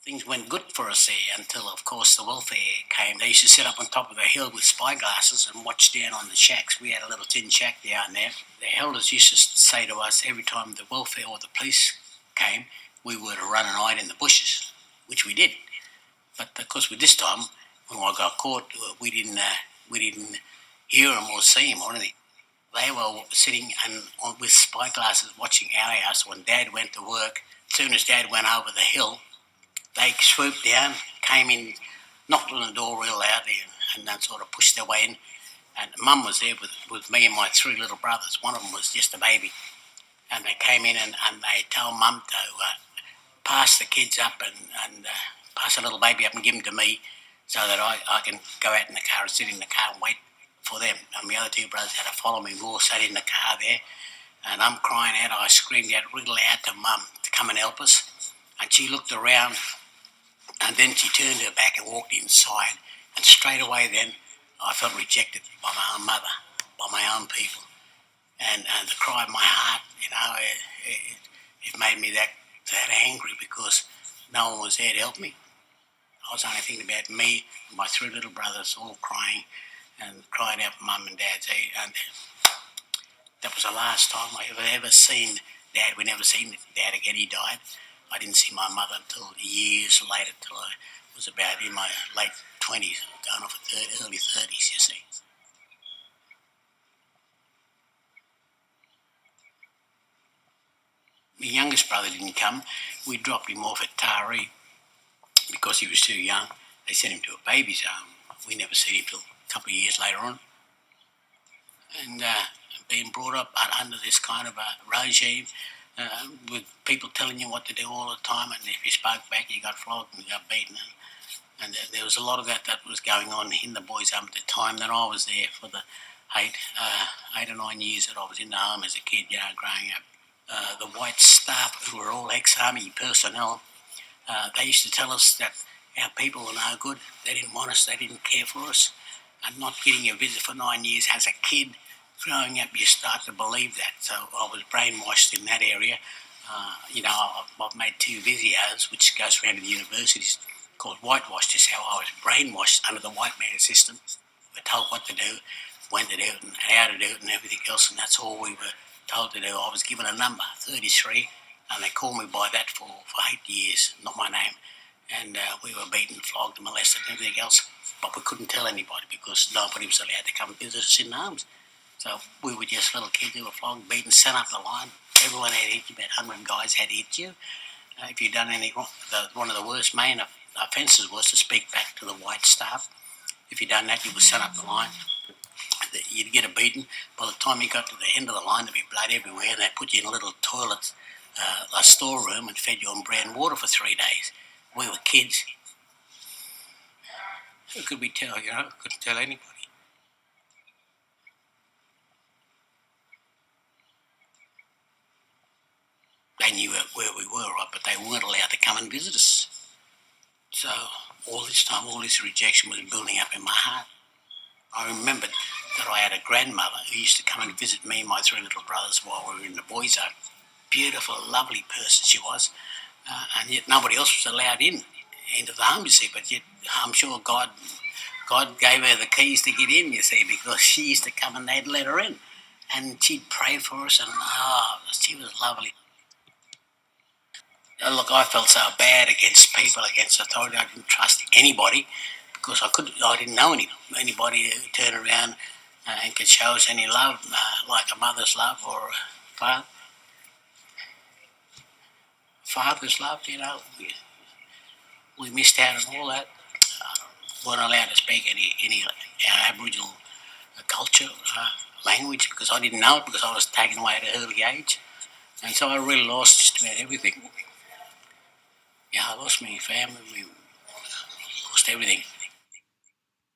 Things went good for us there until, of course, the welfare came. They used to sit up on top of a hill with spyglasses and watch down on the shacks. We had a little tin shack down there. The elders used to say to us every time the welfare or the police came, we were to run and hide in the bushes, which we did. But of course, with this time, when I got caught, we didn't hear them or see them or anything. They were sitting and with spyglasses watching our house when Dad went to work. As soon as Dad went over the hill, they swooped down, came in, knocked on the door real loudly, and then sort of pushed their way in. And Mum was there with me and my three little brothers. One of them was just a baby. And they came in and they told Mum to pass the kids up and pass the little baby up and give them to me so that I can go out in the car and sit in the car and wait for them. And my other two brothers had to follow me. We all sat in the car there. And I'm crying out. I screamed out really loud to Mum to come and help us. And she looked around and then she turned her back and walked inside. And straight away then, I felt rejected by my own mother, by my own people. And the cry of my heart, it made me that angry because no one was there to help me. I was only thinking about me and my three little brothers all crying and crying out for Mum and Dad. And that was the last time I ever seen Dad. We never seen Dad again. He died. I didn't see my mother until years later, till I was about in my late 20s, going off at early 30s, you see. My youngest brother didn't come. We dropped him off at Taree because he was too young. They sent him to a baby's home. We never seen him till a couple of years later on. And being brought up under this kind of a regime, with people telling you what to do all the time, and if you spoke back, you got flogged and you got beaten. And there was a lot of that was going on in the boys' home at the time that I was there for the 8 or 9 years that I was in the home as a kid, growing up. The white staff, who were all ex-army personnel, they used to tell us that our people were no good. They didn't want us. They didn't care for us. And not getting a visit for 9 years as a kid, growing up, you start to believe that. So I was brainwashed in that area. I've made 2 videos, which goes around to the universities, called Whitewashed. Is how I was brainwashed under the white man system. We were told what to do, when to do it, and how to do it, and everything else, and that's all we were told to do. I was given a number, 33, and they called me by that for 8 years, not my name. And we were beaten, flogged, molested, and everything else. But we couldn't tell anybody because nobody was allowed to come and visit us in the homes. So we were just little kids who were flogged, beaten, sent up the line. Everyone had hit you, about 100 guys had hit you. If you'd done any wrong, one of the worst main offences was to speak back to the white staff. If you'd done that, you were sent up the line. You'd get a beating. By the time you got to the end of the line, there'd be blood everywhere, and they'd put you in a little toilet, a storeroom, and fed you on bread and water for 3 days. We were kids. Who could we tell, Couldn't tell anybody. They knew where we were, right, but they weren't allowed to come and visit us. So all this time, all this rejection was building up in my heart. I remembered that I had a grandmother who used to come and visit me and my 3 little brothers while we were in the boys' home. Beautiful, lovely person she was, and yet nobody else was allowed into the home, you see. But yet I'm sure God gave her the keys to get in, you see, because she used to come and they'd let her in, and she'd pray for us, and she was lovely. Look, I felt so bad against people, against authority. I didn't trust anybody because I didn't know anybody who turned around and could show us any love, like a mother's love or a father's love. We missed out on all that. Weren't allowed to speak any Aboriginal culture, language, because I didn't know it because I was taken away at an early age, and so I really lost just about everything. I lost my family, we lost everything.